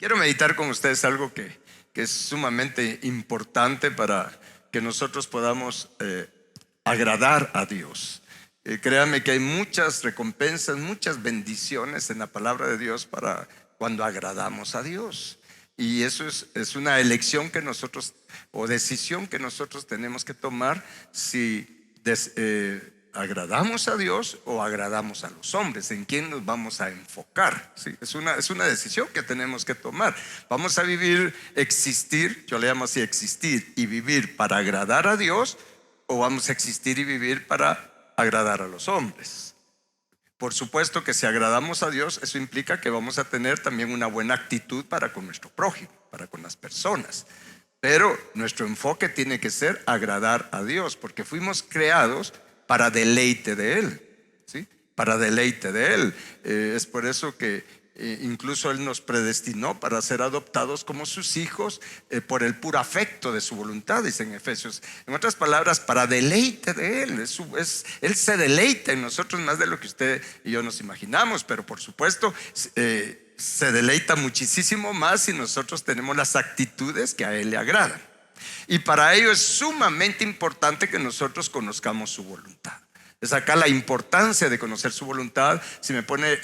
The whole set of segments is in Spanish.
Quiero meditar con ustedes algo que es sumamente importante para que nosotros podamos agradar a Dios. Créanme que hay muchas recompensas, muchas bendiciones en la palabra de Dios para cuando agradamos a Dios. Y eso es una elección que nosotros, o decisión que nosotros tenemos que tomar, si agradamos a Dios o agradamos a los hombres, en quién nos vamos a enfocar. ¿Sí? Es una decisión que tenemos que tomar. Vamos a vivir, existir, yo le llamo así, existir y vivir para agradar a Dios, o vamos a existir y vivir para agradar a los hombres. Por supuesto que si agradamos a Dios, eso implica que vamos a tener también una buena actitud para con nuestro prójimo, para con las personas. Pero nuestro enfoque tiene que ser agradar a Dios, porque fuimos creados para deleite de Él, ¿sí? Para deleite de Él. Es por eso que incluso Él nos predestinó para ser adoptados como sus hijos por el puro afecto de su voluntad, dice en Efesios. En otras palabras, para deleite de Él. Él se deleita en nosotros más de lo que usted y yo nos imaginamos, pero por supuesto se deleita muchísimo más si nosotros tenemos las actitudes que a Él le agradan. Y para ello es sumamente importante que nosotros conozcamos su voluntad. Es acá la importancia de conocer su voluntad. Si me pone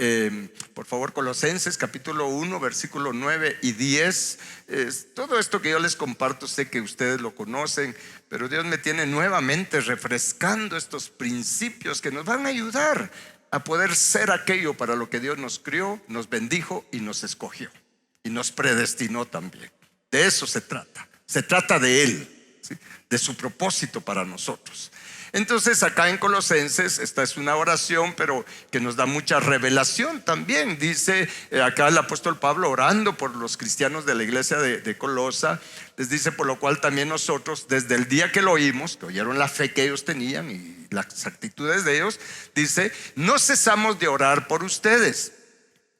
por favor Colosenses capítulo 1 versículo 9 y 10. Todo esto que yo les comparto sé que ustedes lo conocen, pero Dios me tiene nuevamente refrescando estos principios que nos van a ayudar a poder ser aquello para lo que Dios nos crió, nos bendijo y nos escogió y nos predestinó también. De eso se trata. Se trata de Él, ¿sí? De su propósito para nosotros. Entonces acá en Colosenses, esta es una oración, pero que nos da mucha revelación también. Dice acá el apóstol Pablo orando por los cristianos de la iglesia de Colosa. Les dice: por lo cual también nosotros, desde el día que lo oímos, que oyeron la fe que ellos tenían y las actitudes de ellos, dice: no cesamos de orar por ustedes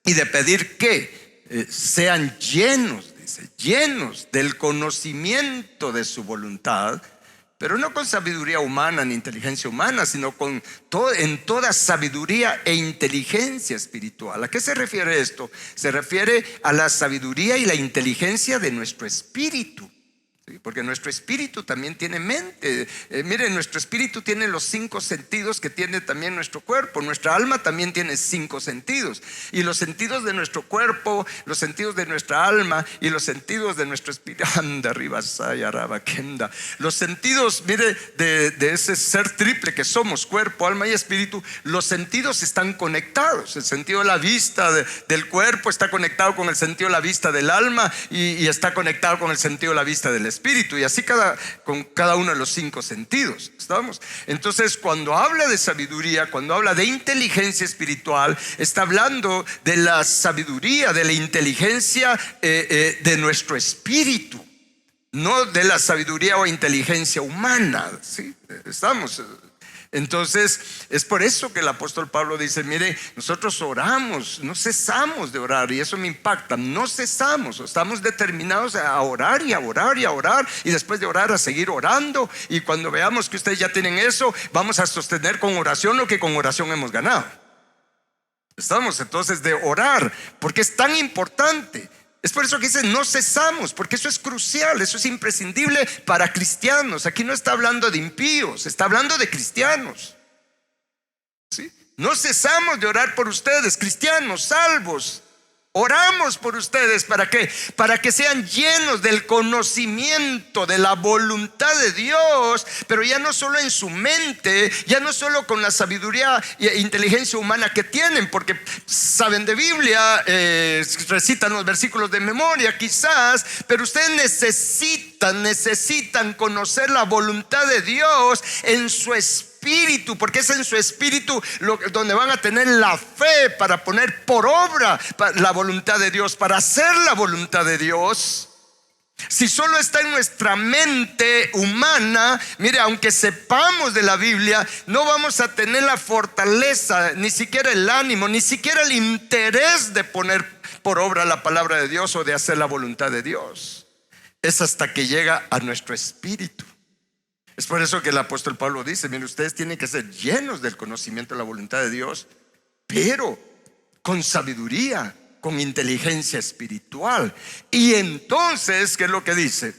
y de pedir que sean llenos, dice, llenos del conocimiento de su voluntad, pero no con sabiduría humana ni inteligencia humana, sino en toda sabiduría e inteligencia espiritual. ¿A qué se refiere esto? Se refiere a la sabiduría y la inteligencia de nuestro espíritu. ¿Sí? Porque nuestro espíritu también tiene mente. Miren, nuestro espíritu tiene los 5 sentidos que tiene también nuestro cuerpo. Nuestra alma también tiene 5 sentidos. Y los sentidos de nuestro cuerpo, los sentidos de nuestra alma y los sentidos de nuestro espíritu, los sentidos, mire, de ese ser triple que somos, cuerpo, alma y espíritu, los sentidos están conectados. El sentido de la vista del cuerpo está conectado con el sentido de la vista del alma y está conectado con el sentido de la vista del espíritu, y así con cada uno de los 5 sentidos. ¿Estamos? Entonces, cuando habla de sabiduría, cuando habla de inteligencia espiritual, está hablando de la sabiduría, de la inteligencia de nuestro espíritu, no de la sabiduría o inteligencia humana. ¿Sí? Estamos. Entonces es por eso que el apóstol Pablo dice: mire, nosotros oramos, no cesamos de orar. Y eso me impacta, no cesamos, estamos determinados a orar y a orar y a orar, y después de orar a seguir orando. Y cuando veamos que ustedes ya tienen eso, vamos a sostener con oración lo que con oración hemos ganado. Estamos entonces de orar, porque es tan importante. Es por eso que dice no cesamos, porque eso es crucial, eso es imprescindible para cristianos. Aquí no está hablando de impíos, está hablando de cristianos. ¿Sí? No cesamos de orar por ustedes, cristianos salvos. Oramos por ustedes, ¿para qué? Para que sean llenos del conocimiento de la voluntad de Dios, pero ya no solo en su mente, ya no solo con la sabiduría e inteligencia humana que tienen, porque saben de Biblia, recitan los versículos de memoria quizás, pero ustedes necesitan conocer la voluntad de Dios en su espíritu, porque es en su espíritu donde van a tener la fe para poner por obra la voluntad de Dios, para hacer la voluntad de Dios. Si solo está en nuestra mente humana, mire, aunque sepamos de la Biblia, no vamos a tener la fortaleza, ni siquiera el ánimo, ni siquiera el interés de poner por obra la palabra de Dios o de hacer la voluntad de Dios. Es hasta que llega a nuestro espíritu. Es por eso que el apóstol Pablo dice: miren, ustedes tienen que ser llenos del conocimiento de la voluntad de Dios, pero con sabiduría, con inteligencia espiritual. Y entonces, ¿qué es lo que dice?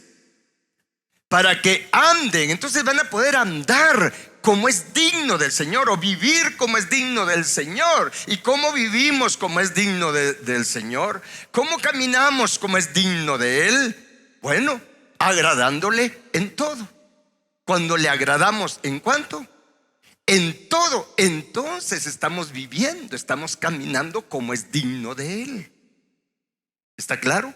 Para que anden, entonces van a poder andar como es digno del Señor, o vivir como es digno del Señor. ¿Y cómo vivimos como es digno del Señor? ¿Cómo caminamos como es digno de Él? Bueno, agradándole en todo. Cuando le agradamos, ¿en cuánto? En todo. Entonces estamos viviendo, estamos caminando como es digno de Él. ¿Está claro?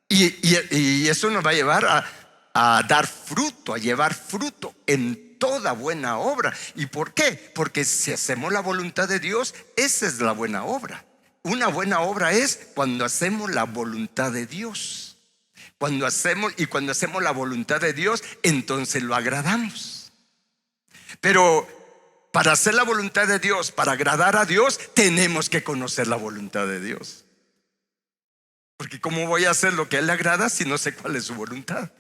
Y eso nos va a llevar a dar fruto, a llevar fruto en toda buena obra. ¿Y por qué? Porque si hacemos la voluntad de Dios, esa es la buena obra. Una buena obra es cuando hacemos la voluntad de Dios. Cuando hacemos la voluntad de Dios, entonces lo agradamos. Pero para hacer la voluntad de Dios, para agradar a Dios, tenemos que conocer la voluntad de Dios. Porque ¿cómo voy a hacer lo que a Él le agrada si no sé cuál es su voluntad?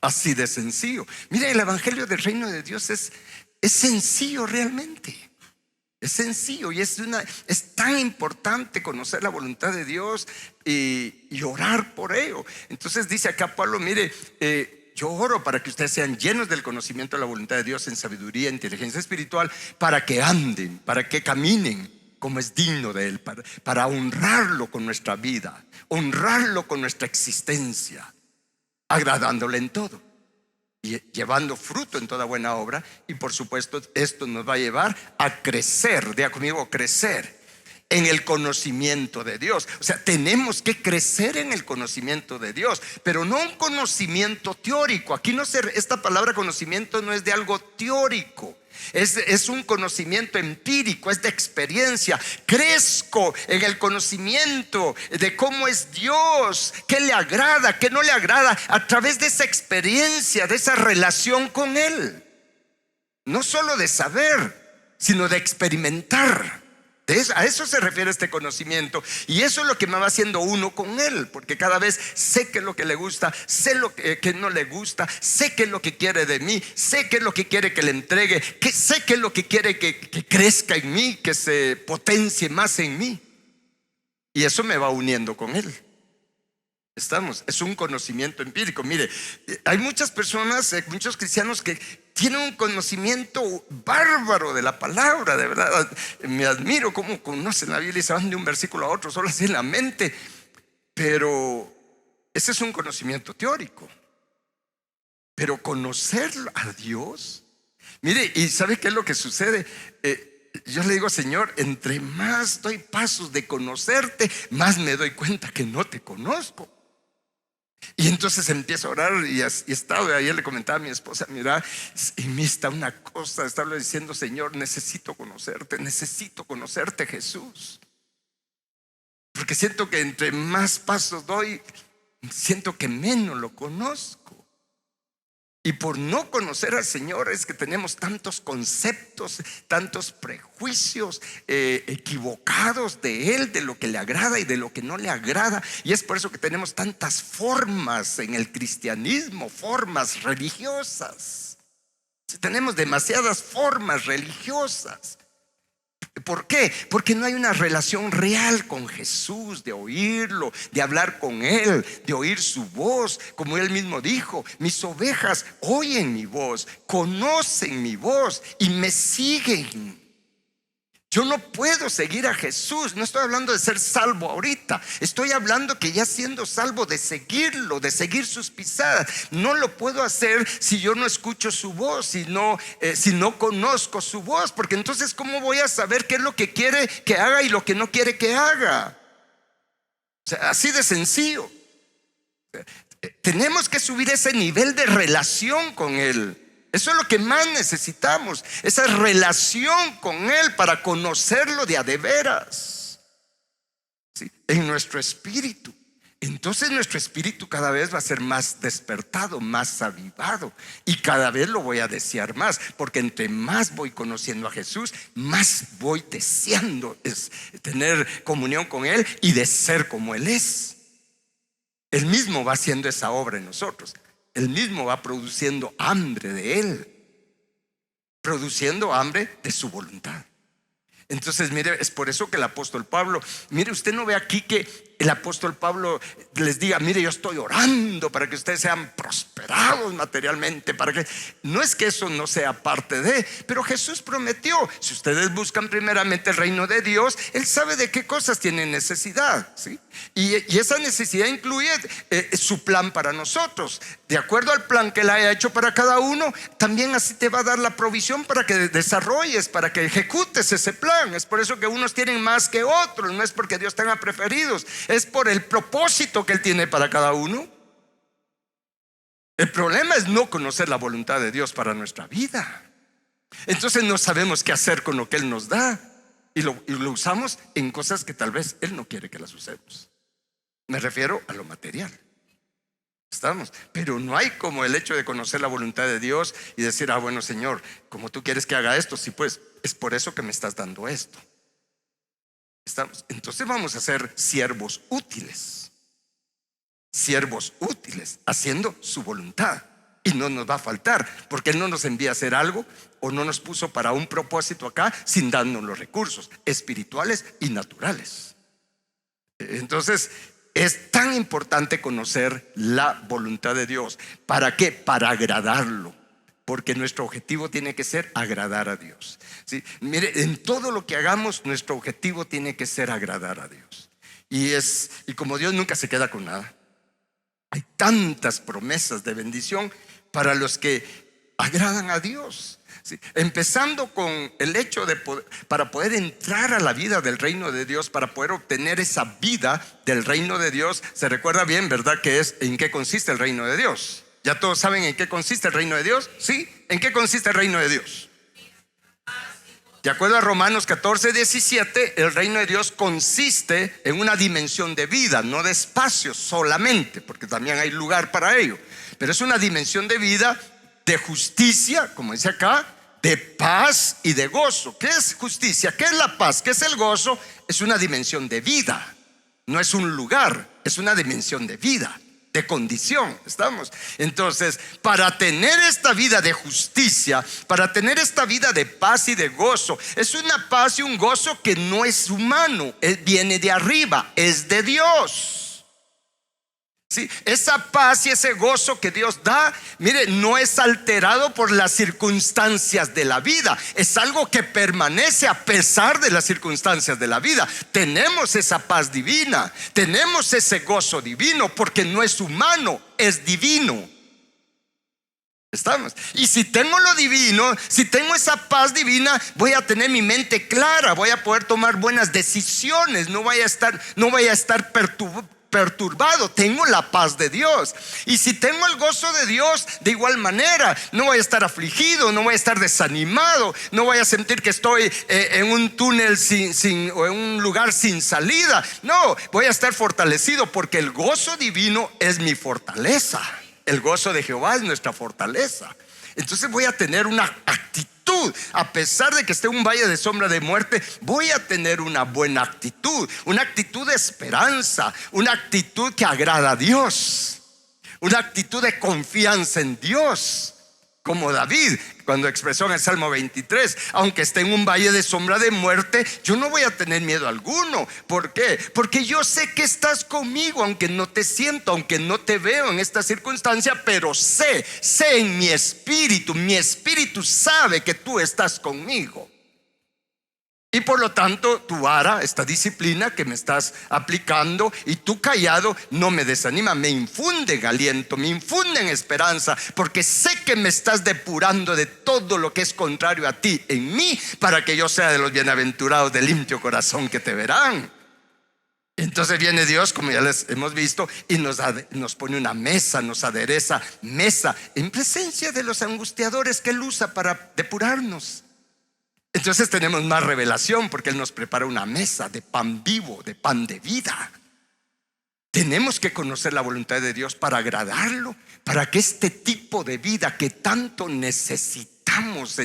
Así de sencillo. Mire, el evangelio del reino de Dios es sencillo realmente. Es sencillo y es tan importante conocer la voluntad de Dios y orar por ello. Entonces dice acá Pablo, mire, yo oro para que ustedes sean llenos del conocimiento de la voluntad de Dios en sabiduría, inteligencia espiritual, para que anden, para que caminen como es digno de Él, para honrarlo con nuestra vida, honrarlo con nuestra existencia, agradándole en todo y llevando fruto en toda buena obra. Y por supuesto esto nos va a llevar a crecer, diga conmigo, crecer en el conocimiento de Dios. O sea, tenemos que crecer en el conocimiento de Dios, pero no un conocimiento teórico. Aquí esta palabra conocimiento no es de algo teórico. Es un conocimiento empírico, es de experiencia. Crezco en el conocimiento de cómo es Dios, qué le agrada, qué no le agrada, a través de esa experiencia, de esa relación con Él. No solo de saber, sino de experimentar. A eso se refiere este conocimiento. Y eso es lo que me va haciendo uno con Él, porque cada vez sé qué es lo que le gusta, sé lo que no le gusta, sé qué es lo que quiere de mí, sé qué es lo que quiere que le entregue, sé qué es lo que quiere que crezca en mí, que se potencie más en mí. Y eso me va uniendo con Él. Es un conocimiento empírico. Mire, hay muchas personas, muchos cristianos que tienen un conocimiento bárbaro de la palabra. De verdad, me admiro cómo conocen la Biblia y se van de un versículo a otro solo así en la mente. Pero ese es un conocimiento teórico. Pero conocer a Dios, mire, ¿y sabe qué es lo que sucede? Yo le digo, Señor, entre más doy pasos de conocerte, más me doy cuenta que no te conozco. Y entonces empiezo a orar y ayer le comentaba a mi esposa, mira, en mí está una cosa, estaba diciendo, Señor, necesito conocerte Jesús. Porque siento que entre más pasos doy, siento que menos lo conozco. Y por no conocer al Señor es que tenemos tantos conceptos, tantos prejuicios equivocados de Él, de lo que le agrada y de lo que no le agrada. Y es por eso que tenemos tantas formas en el cristianismo, formas religiosas. Tenemos demasiadas formas religiosas. ¿Por qué? Porque no hay una relación real con Jesús, de oírlo, de hablar con Él, de oír su voz. Como Él mismo dijo, mis ovejas oyen mi voz, conocen mi voz y me siguen. Yo no puedo seguir a Jesús. No estoy hablando de ser salvo ahorita. Estoy hablando que ya siendo salvo, de seguirlo, de seguir sus pisadas. No lo puedo hacer si yo no escucho su voz, si no conozco su voz. Porque entonces ¿cómo voy a saber qué es lo que quiere que haga y lo que no quiere que haga? O sea, así de sencillo. Tenemos que subir ese nivel de relación con Él. Eso es lo que más necesitamos, esa relación con Él para conocerlo de a de veras, ¿sí? En nuestro espíritu. Entonces nuestro espíritu cada vez va a ser más despertado, más avivado, y cada vez lo voy a desear más, porque entre más voy conociendo a Jesús, más voy deseando tener comunión con Él y de ser como Él es. Él mismo va haciendo esa obra en nosotros. Él mismo va produciendo hambre de Él, produciendo hambre de su voluntad. Entonces, mire, es por eso que el apóstol Pablo, mire, usted no ve aquí que el apóstol Pablo les diga: mire, yo estoy orando para que ustedes sean prosperados materialmente, para que, no es que eso no sea parte de, pero Jesús prometió: si ustedes buscan primeramente el reino de Dios, Él sabe de qué cosas tienen necesidad, ¿sí? Y esa necesidad incluye su plan para nosotros. De acuerdo al plan que Él haya hecho para cada uno, también así te va a dar la provisión para que desarrolles, para que ejecutes ese plan. Es por eso que unos tienen más que otros. No es porque Dios tenga preferidos, es por el propósito que Él tiene para cada uno. El problema es no conocer la voluntad de Dios para nuestra vida. Entonces no sabemos qué hacer con lo que Él nos da, y lo usamos en cosas que tal vez Él no quiere que las usemos. Me refiero a lo material. Estamos, pero no hay como el hecho de conocer la voluntad de Dios y decir: ah, bueno, Señor, como tú quieres que haga esto, sí, pues es por eso que me estás dando esto. Estamos, entonces vamos a ser siervos útiles, haciendo su voluntad, y no nos va a faltar, porque Él no nos envía a hacer algo, o no nos puso para un propósito acá sin darnos los recursos espirituales y naturales. Entonces es tan importante conocer la voluntad de Dios. ¿Para qué? Para agradarlo, porque nuestro objetivo tiene que ser agradar a Dios, ¿sí? Mire, en todo lo que hagamos, nuestro objetivo tiene que ser agradar a Dios. Y como Dios nunca se queda con nada, hay tantas promesas de bendición para los que agradan a Dios, ¿sí? Empezando con el hecho de para poder entrar a la vida del reino de Dios, para poder obtener esa vida del reino de Dios. Se recuerda bien, ¿verdad? Que es en qué consiste el reino de Dios. ¿Ya todos saben en qué consiste el reino de Dios? ¿Sí? ¿En qué consiste el reino de Dios? De acuerdo a Romanos 14:17, el reino de Dios consiste en una dimensión de vida, no de espacio solamente, porque también hay lugar para ello, pero es una dimensión de vida, de justicia, como dice acá, de paz y de gozo. ¿Qué es justicia? ¿Qué es la paz? ¿Qué es el gozo? Es una dimensión de vida, no es un lugar, es una dimensión de vida, de condición. ¿Estamos? Entonces, para tener esta vida de justicia, para tener esta vida de paz y de gozo, es una paz y un gozo que no es humano, viene de arriba, es de Dios. ¿Sí? Esa paz y ese gozo que Dios da, mire, no es alterado por las circunstancias de la vida, es algo que permanece a pesar de las circunstancias de la vida. Tenemos esa paz divina, tenemos ese gozo divino, porque no es humano, es divino. ¿Estamos? Y si tengo lo divino, si tengo esa paz divina, voy a tener mi mente clara, voy a poder tomar buenas decisiones, no voy a estar perturbado. Tengo la paz de Dios. Y si tengo el gozo de Dios, de igual manera, no voy a estar afligido, no voy a estar desanimado, no voy a sentir que estoy en un túnel o en un lugar sin salida. No, voy a estar fortalecido, porque el gozo divino es mi fortaleza. El gozo de Jehová es nuestra fortaleza. Entonces voy a tener una actitud, a pesar de que esté en un valle de sombra de muerte, voy a tener una buena actitud, una actitud de esperanza, una actitud que agrada a Dios, una actitud de confianza en Dios, como David cuando expresó en el Salmo 23: aunque esté en un valle de sombra de muerte, yo no voy a tener miedo alguno. ¿Por qué? Porque yo sé que estás conmigo, aunque no te siento, aunque no te veo en esta circunstancia, pero sé en mi espíritu sabe que tú estás conmigo. Y por lo tanto, tu vara, esta disciplina que me estás aplicando, y tu callado no me desanima, me infunden aliento, me infunden esperanza, porque sé que me estás depurando de todo lo que es contrario a ti en mí, para que yo sea de los bienaventurados de limpio corazón que te verán. Entonces viene Dios, como ya les hemos visto, y nos pone una mesa, nos adereza mesa en presencia de los angustiadores que Él usa para depurarnos. Entonces tenemos más revelación, porque Él nos prepara una mesa de pan vivo, de pan de vida. Tenemos que conocer la voluntad de Dios para agradarlo, para que este tipo de vida que tanto necesitamos necesitamos,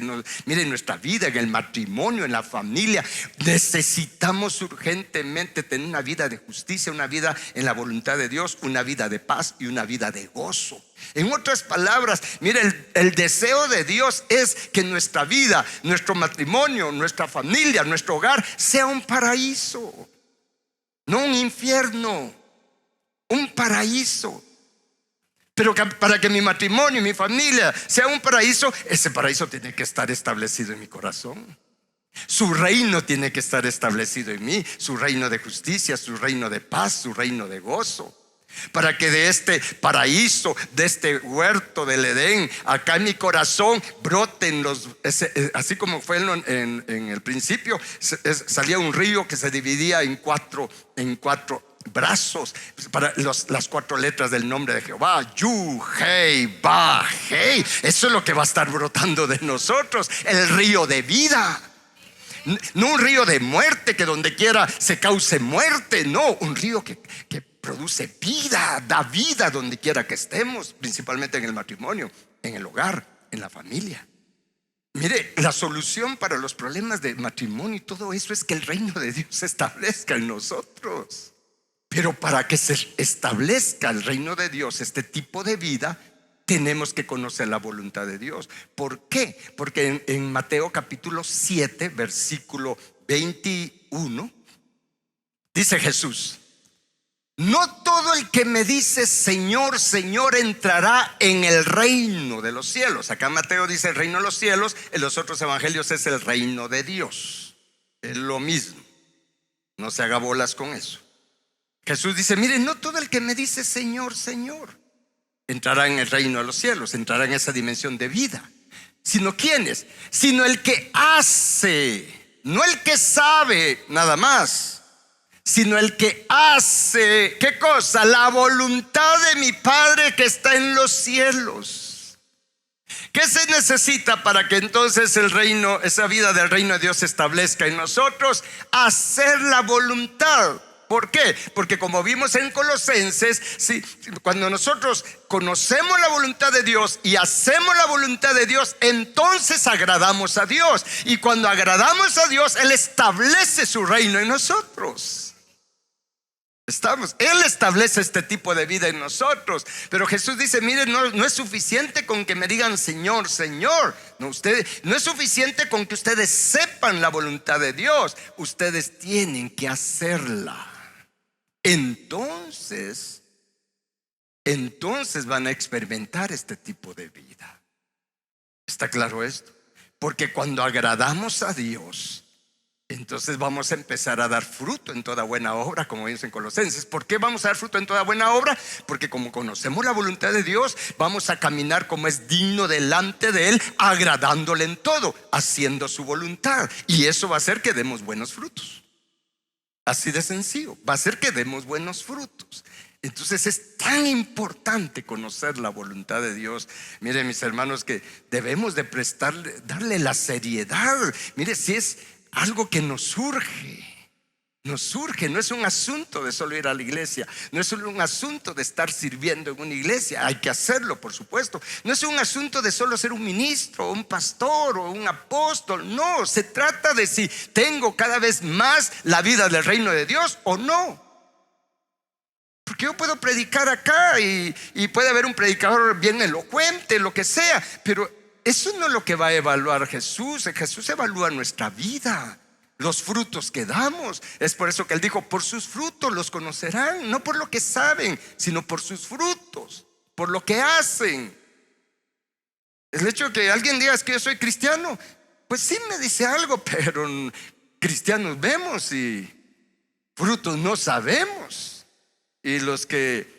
mire, en nuestra vida, en el matrimonio, en la familia, necesitamos urgentemente tener una vida de justicia, una vida en la voluntad de Dios, una vida de paz y una vida de gozo. En otras palabras, mire, el deseo de Dios es que nuestra vida, nuestro matrimonio, nuestra familia, nuestro hogar sea un paraíso, no un infierno, un paraíso. Pero para que mi matrimonio y mi familia sea un paraíso, ese paraíso tiene que estar establecido en mi corazón. Su reino tiene que estar establecido en mí, su reino de justicia, su reino de paz, su reino de gozo. Para que de este paraíso, de este huerto del Edén, acá en mi corazón broten así como fue en el principio, salía un río que se dividía en cuatro brazos para las 4 letras del nombre de Jehová: Yu, Hei, Ba, Hei. Eso es lo que va a estar brotando de nosotros, el río de vida. No un río de muerte que donde quiera se cause muerte. No, un río que produce vida, da vida donde quiera que estemos, principalmente en el matrimonio, en el hogar, en la familia. Mire, la solución para los problemas de matrimonio y todo eso es que el reino de Dios se establezca en nosotros. Pero para que se establezca el reino de Dios, este tipo de vida, tenemos que conocer la voluntad de Dios. ¿Por qué? Porque en Mateo capítulo 7, versículo 21, dice Jesús: no todo el que me dice Señor, Señor entrará en el reino de los cielos. Acá Mateo dice el reino de los cielos, en los otros evangelios es el reino de Dios. Es lo mismo, no se haga bolas con eso. Jesús dice: mire, no todo el que me dice Señor, Señor entrará en el reino de los cielos, entrará en esa dimensión de vida. Sino ¿quiénes? Sino el que hace, no el que sabe nada más, sino el que hace, ¿qué cosa? La voluntad de mi Padre que está en los cielos. ¿Qué se necesita para que entonces el reino, esa vida del reino de Dios se establezca en nosotros? Hacer la voluntad. ¿Por qué? Porque como vimos en Colosenses, cuando nosotros conocemos la voluntad de Dios y hacemos la voluntad de Dios, entonces agradamos a Dios. Y cuando agradamos a Dios, Él establece su reino en nosotros. Él establece este tipo de vida en nosotros. Pero Jesús dice: miren, no es suficiente con que me digan Señor, Señor. No es suficiente con que ustedes sepan la voluntad de Dios. Ustedes tienen que hacerla. Entonces van a experimentar este tipo de vida. ¿Está claro esto? Porque cuando agradamos a Dios, entonces vamos a empezar a dar fruto en toda buena obra, como dice en Colosenses. ¿Por qué vamos a dar fruto en toda buena obra? Porque como conocemos la voluntad de Dios, vamos a caminar como es digno delante de Él, agradándole en todo, haciendo su voluntad. Y eso va a hacer que demos buenos frutos. Así de sencillo, va a hacer que demos buenos frutos. Entonces es tan importante conocer la voluntad de Dios. Miren, mis hermanos, que debemos de darle la seriedad. Mire, si es algo que nos surge, no es un asunto de solo ir a la iglesia, no es solo un asunto de estar sirviendo en una iglesia. Hay que hacerlo, por supuesto. No es un asunto de solo ser un ministro, un pastor o un apóstol. No, se trata de si tengo cada vez más la vida del reino de Dios o no. Porque yo puedo predicar acá y puede haber un predicador bien elocuente, lo que sea, pero eso no es lo que va a evaluar Jesús. Jesús evalúa nuestra vida, los frutos que damos. Es por eso que Él dijo: por sus frutos los conocerán. No por lo que saben, sino por sus frutos, por lo que hacen. El hecho de que alguien diga: es que yo soy cristiano, pues sí me dice algo, pero cristianos vemos y frutos no sabemos. Y los que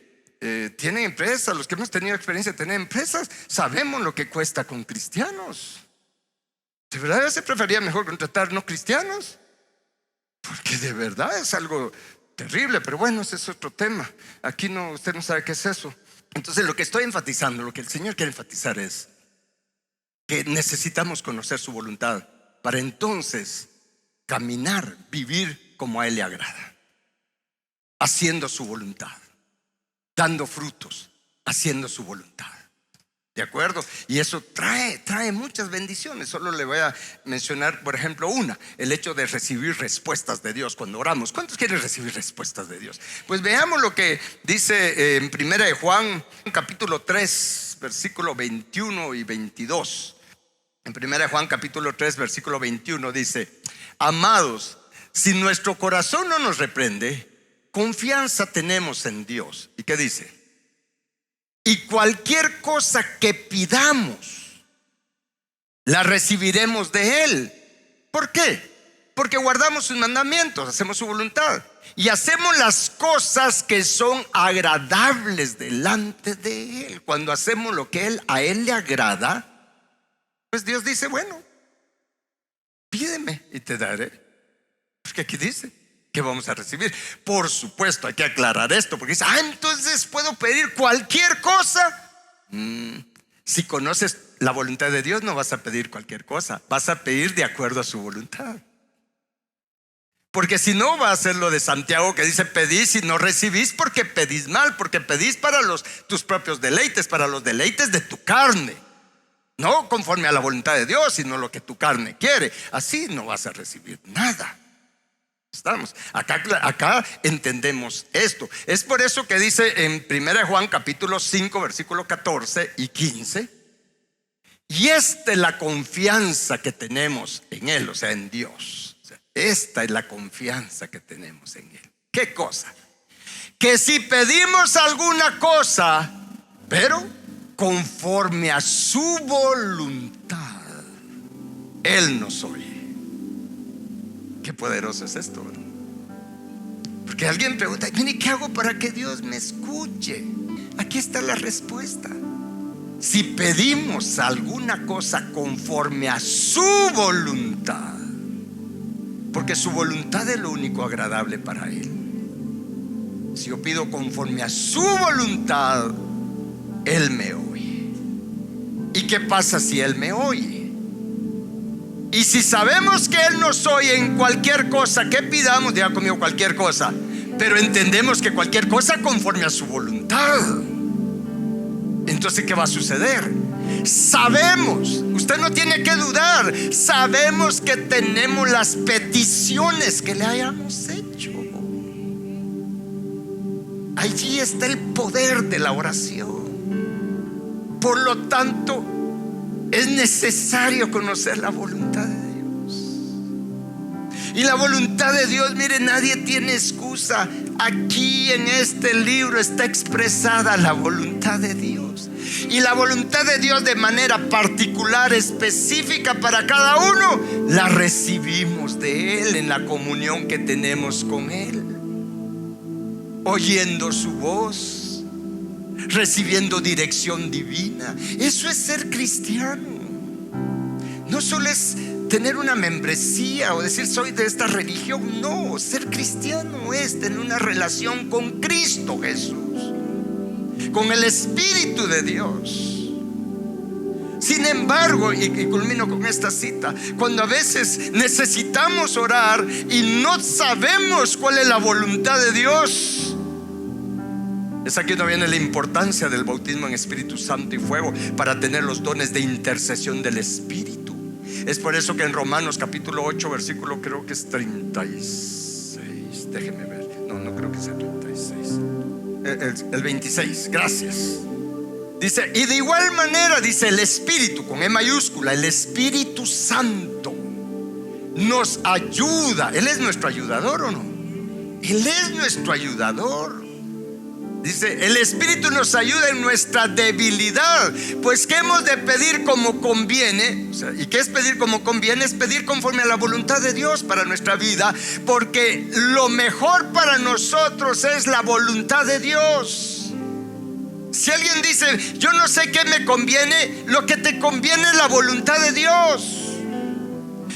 tienen empresas, los que hemos tenido experiencia de tener empresas, sabemos lo que cuesta con cristianos. ¿De verdad se prefería mejor contratar no cristianos? Porque de verdad es algo terrible. Pero bueno, ese es otro tema. Aquí usted no sabe qué es eso. Entonces lo que estoy enfatizando, lo que el Señor quiere enfatizar es que necesitamos conocer su voluntad para entonces caminar, vivir como a Él le agrada, haciendo su voluntad, dando frutos, haciendo su voluntad. ¿De acuerdo? Y eso trae muchas bendiciones. Solo le voy a mencionar, por ejemplo, el hecho de recibir respuestas de Dios cuando oramos. ¿Cuántos quieren recibir respuestas de Dios? Pues veamos lo que dice en 1 de Juan, capítulo 3, versículo 21 y 22. En 1 de Juan, capítulo 3, versículo 21 dice: amados, si nuestro corazón no nos reprende, confianza tenemos en Dios. ¿Y qué dice? Y cualquier cosa que pidamos, la recibiremos de Él. ¿Por qué? Porque guardamos sus mandamientos, hacemos su voluntad y hacemos las cosas que son agradables delante de Él. Cuando hacemos lo que a Él le agrada, pues Dios dice: bueno, pídeme y te daré. Porque aquí dice que vamos a recibir. Por supuesto, hay que aclarar esto, porque dice: entonces puedo pedir cualquier cosa. Si conoces la voluntad de Dios, no vas a pedir cualquier cosa, vas a pedir de acuerdo a su voluntad. Porque si no, va a ser lo de Santiago, que dice: pedís y no recibís porque pedís mal, porque pedís para tus propios deleites, para los deleites de tu carne, no conforme a la voluntad de Dios, sino lo que tu carne quiere. Así no vas a recibir nada. Estamos acá entendemos esto. Es por eso que dice en 1 Juan capítulo 5 versículo 14 y 15: y esta es la confianza que tenemos en Él, o sea, en Dios. Esta es la confianza que tenemos en Él. ¿Qué cosa? Que si pedimos alguna cosa, pero conforme a su voluntad, Él nos oye. Qué poderoso es esto, ¿verdad? Porque alguien pregunta: mire, ¿qué hago para que Dios me escuche? Aquí está la respuesta. Si pedimos alguna cosa conforme a su voluntad, porque su voluntad es lo único agradable para Él. Si yo pido conforme a su voluntad, Él me oye. ¿Y qué pasa si Él me oye? Y si sabemos que Él nos oye en cualquier cosa que pidamos, diga conmigo: cualquier cosa, pero entendemos que cualquier cosa conforme a su voluntad, entonces ¿qué va a suceder? Sabemos, usted no tiene que dudar, sabemos que tenemos las peticiones que le hayamos hecho. Allí está el poder de la oración. Por lo tanto, es necesario conocer la voluntad de Dios. Y la voluntad de Dios, mire, nadie tiene excusa. Aquí en este libro está expresada la voluntad de Dios. Y la voluntad de Dios de manera particular, específica para cada uno, la recibimos de Él en la comunión que tenemos con Él, oyendo su voz, recibiendo dirección divina. Eso es ser cristiano. No solo es tener una membresía o decir soy de esta religión. No, ser cristiano es tener una relación con Cristo Jesús, con el Espíritu de Dios. Sin embargo, y culmino con esta cita, cuando a veces necesitamos orar y no sabemos cuál es la voluntad de Dios, es aquí donde viene la importancia del bautismo en Espíritu Santo y fuego, para tener los dones de intercesión del Espíritu. Es por eso que en Romanos capítulo 8 versículo, creo que es 36, déjeme ver, no creo que sea 36, el 26, gracias. Dice: y de igual manera, dice, el Espíritu, con E mayúscula, el Espíritu Santo nos ayuda. Él es nuestro ayudador, ¿o no? Él es nuestro ayudador. Dice: el Espíritu nos ayuda en nuestra debilidad, pues que hemos de pedir como conviene. ¿Y qué es pedir como conviene? Es pedir conforme a la voluntad de Dios para nuestra vida, porque lo mejor para nosotros es la voluntad de Dios. Si alguien dice: yo no sé qué me conviene, lo que te conviene es la voluntad de Dios.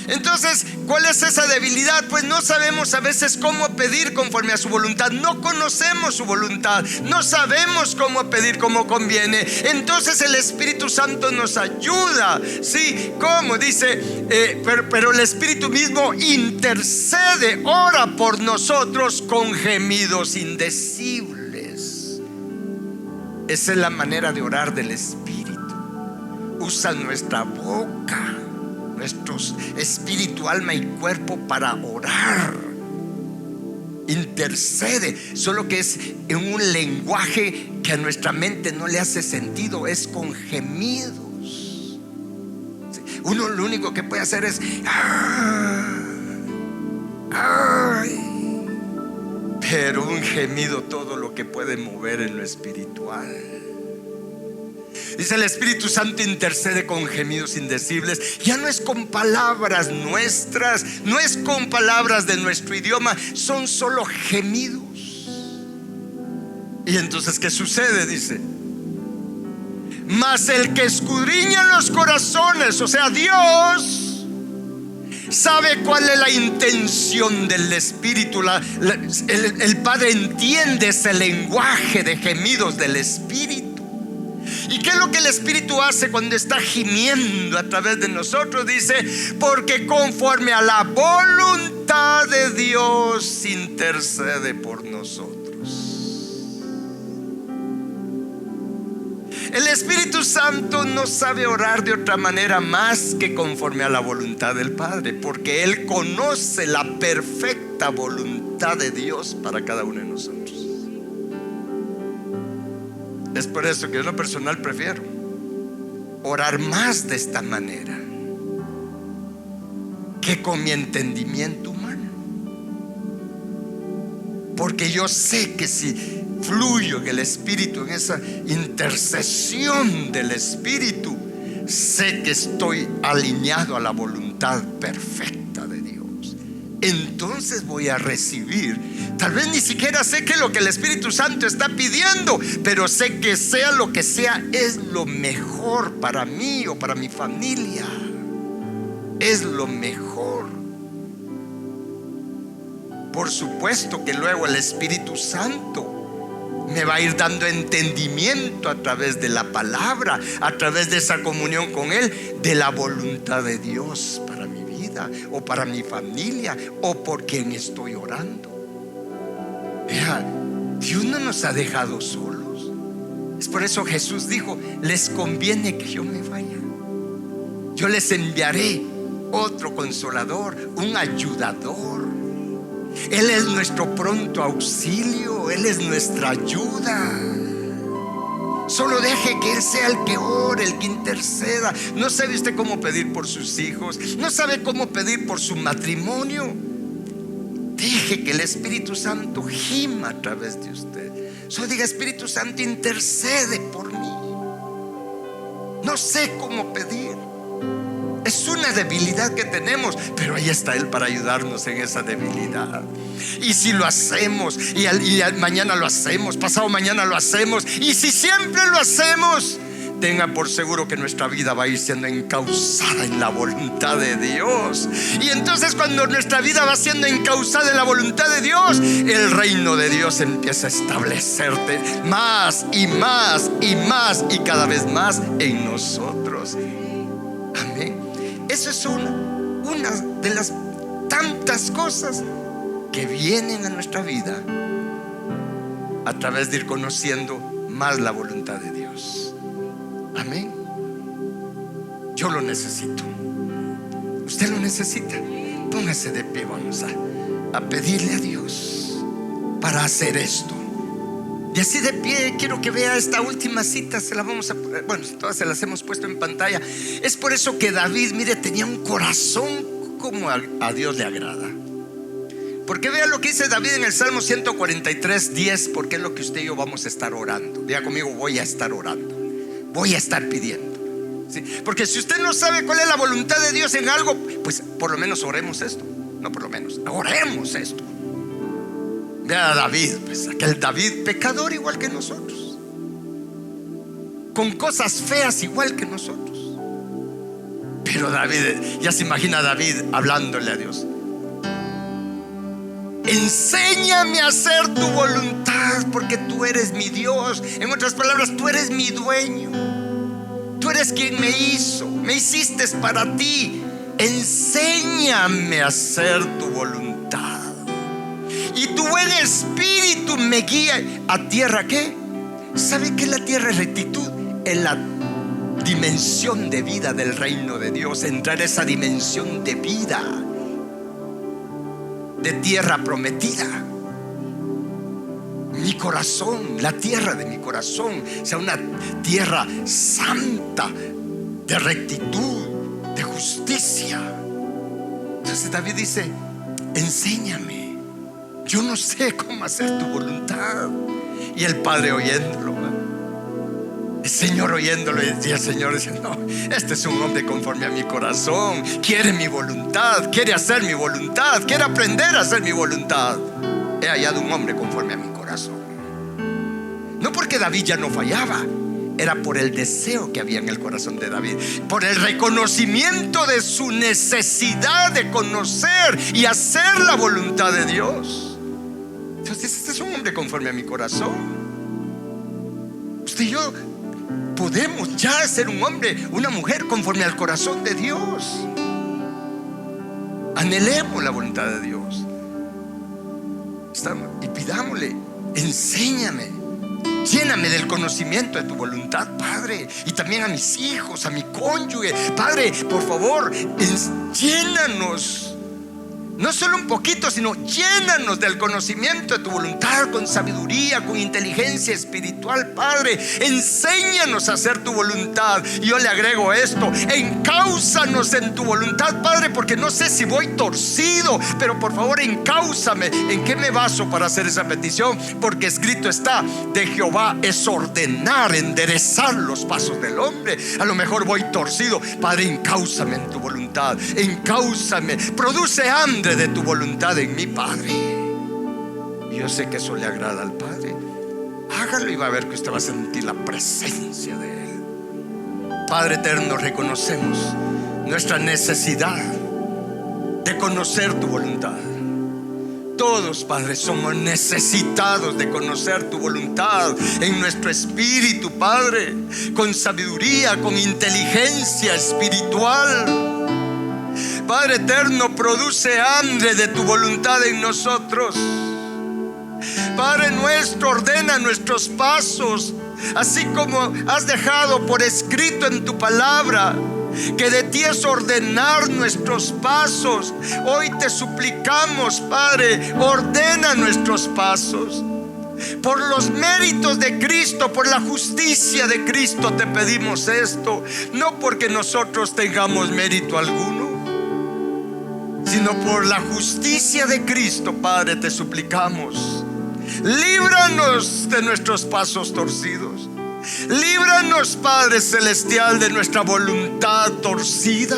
Entonces, ¿cuál es esa debilidad? Pues no sabemos a veces cómo pedir conforme a su voluntad. No conocemos su voluntad, no sabemos cómo pedir como conviene. Entonces el Espíritu Santo nos ayuda. Sí, ¿cómo? Dice, pero el Espíritu mismo intercede, ora por nosotros con gemidos indecibles. Esa es la manera de orar del Espíritu. usa nuestra boca, nuestros espíritu, alma y cuerpo para orar. Intercede, solo que es en un lenguaje que a nuestra mente no le hace sentido, es con gemidos. Uno lo único que puede hacer es pero un gemido todo lo que puede mover en lo espiritual. Dice: el Espíritu Santo intercede con gemidos indecibles. Ya no es con palabras nuestras, no es con palabras de nuestro idioma, son solo gemidos. Y entonces, ¿qué sucede? Dice: mas el que escudriña los corazones, o sea, Dios, sabe cuál es la intención del Espíritu. El Padre entiende ese lenguaje de gemidos del Espíritu. ¿Y qué es lo que el Espíritu hace cuando está gimiendo a través de nosotros? Dice: porque conforme a la voluntad de Dios intercede por nosotros. El Espíritu Santo no sabe orar de otra manera más que conforme a la voluntad del Padre, porque Él conoce la perfecta voluntad de Dios para cada uno de nosotros. Es por eso que yo en lo personal prefiero orar más de esta manera que con mi entendimiento humano, porque yo sé que si fluyo en el Espíritu, en esa intercesión del Espíritu, sé que estoy alineado a la voluntad perfecta de Dios. Entonces voy a recibir. Tal vez ni siquiera sé qué es lo que el Espíritu Santo está pidiendo, pero sé que sea lo que sea, es lo mejor para mí o para mi familia. Es lo mejor. Por supuesto que luego el Espíritu Santo me va a ir dando entendimiento a través de la palabra, a través de esa comunión con Él, de la voluntad de Dios para mi vida o para mi familia o por quien estoy orando. Vea, Dios no nos ha dejado solos. Es por eso Jesús dijo: les conviene que yo me vaya, yo les enviaré otro consolador, un ayudador. Él es nuestro pronto auxilio, Él es nuestra ayuda. Solo deje que Él sea el que ore, el que interceda. No sabe usted cómo pedir por sus hijos, no sabe cómo pedir por su matrimonio. Deje que el Espíritu Santo gima a través de usted. Solo diga: Espíritu Santo, intercede por mí. No sé cómo pedir. Es una debilidad que tenemos, pero ahí está Él para ayudarnos en esa debilidad. Y si lo hacemos, y mañana lo hacemos, pasado mañana lo hacemos, y si siempre lo hacemos, tenga por seguro que nuestra vida va a ir siendo encauzada en la voluntad de Dios. Y entonces, cuando nuestra vida va siendo encauzada en la voluntad de Dios, el reino de Dios empieza a establecerte más y más y más y cada vez más en nosotros. Amén. Eso es una de las tantas cosas que vienen a nuestra vida a través de ir conociendo más la voluntad de Dios. Amén. Yo lo necesito. Usted lo necesita. Póngase de pie. Vamos a pedirle a Dios para hacer esto. Y así de pie quiero que vea esta última cita. Se la vamos a poner, bueno, todas se las hemos puesto en pantalla. Es por eso que David, mire, tenía un corazón como a Dios le agrada. Porque vea lo que dice David en el Salmo 143:10, porque es lo que usted y yo vamos a estar orando. Diga conmigo: voy a estar orando, voy a estar pidiendo. ¿Sí? Porque si usted no sabe cuál es la voluntad de Dios en algo, pues por lo menos oremos esto. No por lo menos, oremos esto. Vea a David, pues aquel David pecador igual que nosotros, con cosas feas igual que nosotros. Pero David, ya se imagina a David hablándole a Dios: enséñame a hacer tu voluntad, porque tú eres mi Dios. En otras palabras, tú eres mi dueño. Tú eres quien me hizo, me hiciste para ti. Enséñame a hacer tu voluntad. Y tu buen espíritu me guía a tierra. ¿Qué? ¿Sabe qué es la tierra de rectitud? Es la dimensión de vida del reino de Dios, entrar a esa dimensión de vida, de tierra prometida. Mi corazón, la tierra de mi corazón, sea una tierra santa, de rectitud, de justicia. Entonces David dice: enséñame, yo no sé cómo hacer tu voluntad. Y el padre oyéndolo, el Señor oyéndolo, y el Señor dice: no, este es un hombre conforme a mi corazón, quiere mi voluntad, quiere hacer mi voluntad, quiere aprender a hacer mi voluntad. He hallado un hombre conforme a mi corazón. No porque David ya no fallaba, era por el deseo que había en el corazón de David, por el reconocimiento de su necesidad de conocer y hacer la voluntad de Dios. Entonces, este es un hombre conforme a mi corazón. Usted y yo podemos ya ser un hombre, una mujer conforme al corazón de Dios. Anhelemos la voluntad de Dios y pidámosle: enséñame, lléname del conocimiento de tu voluntad, Padre. Y también a mis hijos, a mi cónyuge, Padre, por favor, llénanos. No solo un poquito, sino llénanos del conocimiento de tu voluntad, con sabiduría, con inteligencia espiritual, Padre. Enséñanos a hacer tu voluntad. Y yo le agrego esto: encáusanos en tu voluntad, Padre, porque no sé si voy torcido, pero por favor encáusame. ¿En qué me baso para hacer esa petición? Porque escrito está: de Jehová es ordenar, enderezar los pasos del hombre. A lo mejor voy torcido, Padre, encáusame en tu voluntad, encáusame, produce hambre de tu voluntad en mí, Padre. Y yo sé que eso le agrada al Padre. Hágalo y va a ver que usted va a sentir la presencia de Él. Padre eterno, reconocemos nuestra necesidad de conocer tu voluntad. Todos, Padre, somos necesitados de conocer tu voluntad en nuestro espíritu, Padre, con sabiduría, con inteligencia espiritual. Padre eterno, produce hambre de tu voluntad en nosotros. Padre nuestro, ordena nuestros pasos, así como has dejado por escrito en tu palabra que de ti es ordenar nuestros pasos. Hoy te suplicamos, Padre, ordena nuestros pasos. Por los méritos de Cristo, por la justicia de Cristo te pedimos esto. No porque nosotros tengamos mérito alguno, sino por la justicia de Cristo, Padre, te suplicamos. Líbranos de nuestros pasos torcidos. Líbranos, Padre celestial, de nuestra voluntad torcida.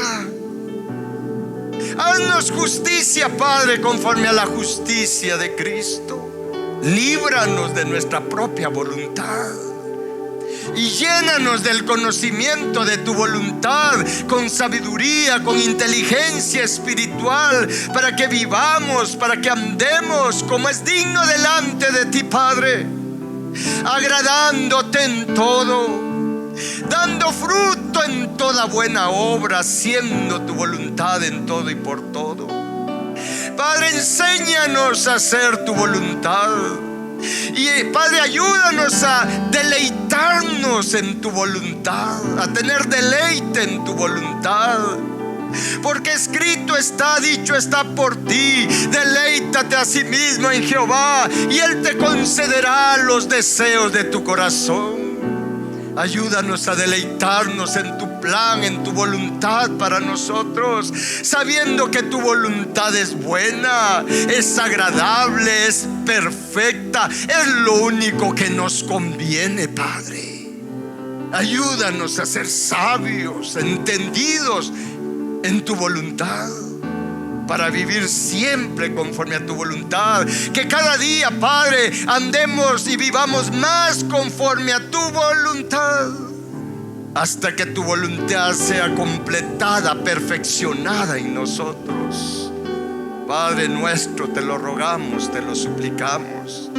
Haznos justicia, Padre, conforme a la justicia de Cristo. Líbranos de nuestra propia voluntad y llénanos del conocimiento de tu voluntad, con sabiduría, con inteligencia espiritual, para que vivamos, para que andemos como es digno delante de ti, Padre, agradándote en todo, dando fruto en toda buena obra, haciendo tu voluntad en todo y por todo. Padre, enséñanos a hacer tu voluntad. Y Padre, ayúdanos a deleitarnos en tu voluntad, a tener deleite en tu voluntad. Porque escrito está, dicho está por ti: deleítate a sí mismo en Jehová y Él te concederá los deseos de tu corazón. Ayúdanos a deleitarnos en tu plan, en tu voluntad para nosotros, sabiendo que tu voluntad es buena, es agradable, es perfecta, es lo único que nos conviene, Padre. Ayúdanos a ser sabios, entendidos en tu voluntad, para vivir siempre conforme a tu voluntad. Que cada día, Padre, andemos y vivamos más conforme a tu voluntad, hasta que tu voluntad sea completada, perfeccionada en nosotros. Padre nuestro, te lo rogamos, te lo suplicamos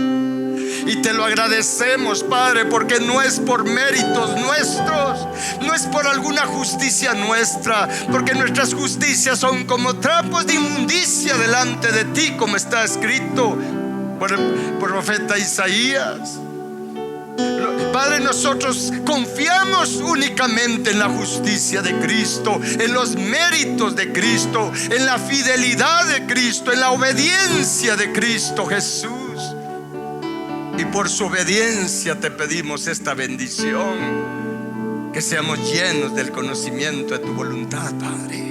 y te lo agradecemos, Padre, porque no es por méritos nuestros, no es por alguna justicia nuestra, porque nuestras justicias son como trapos de inmundicia delante de ti, como está escrito por el profeta Isaías. Padre, nosotros confiamos únicamente en la justicia de Cristo, en los méritos de Cristo, en la fidelidad de Cristo, en la obediencia de Cristo Jesús. Y por su obediencia te pedimos esta bendición, que seamos llenos del conocimiento de tu voluntad, Padre.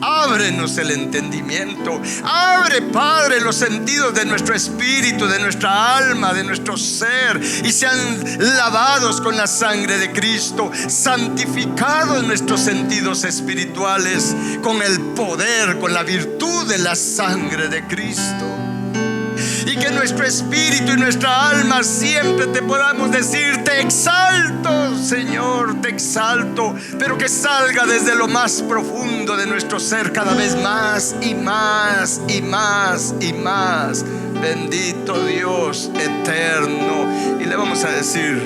Ábrenos el entendimiento. Abre, Padre, los sentidos de nuestro espíritu, de nuestra alma, de nuestro ser, y sean lavados con la sangre de Cristo, santificados nuestros sentidos espirituales con el poder, con la virtud de la sangre de Cristo. Y que nuestro espíritu y nuestra alma siempre te podamos decir: te exalto, Señor, te exalto. Pero que salga desde lo más profundo de nuestro ser cada vez más y más y más y más. Bendito Dios eterno. Y le vamos a decir: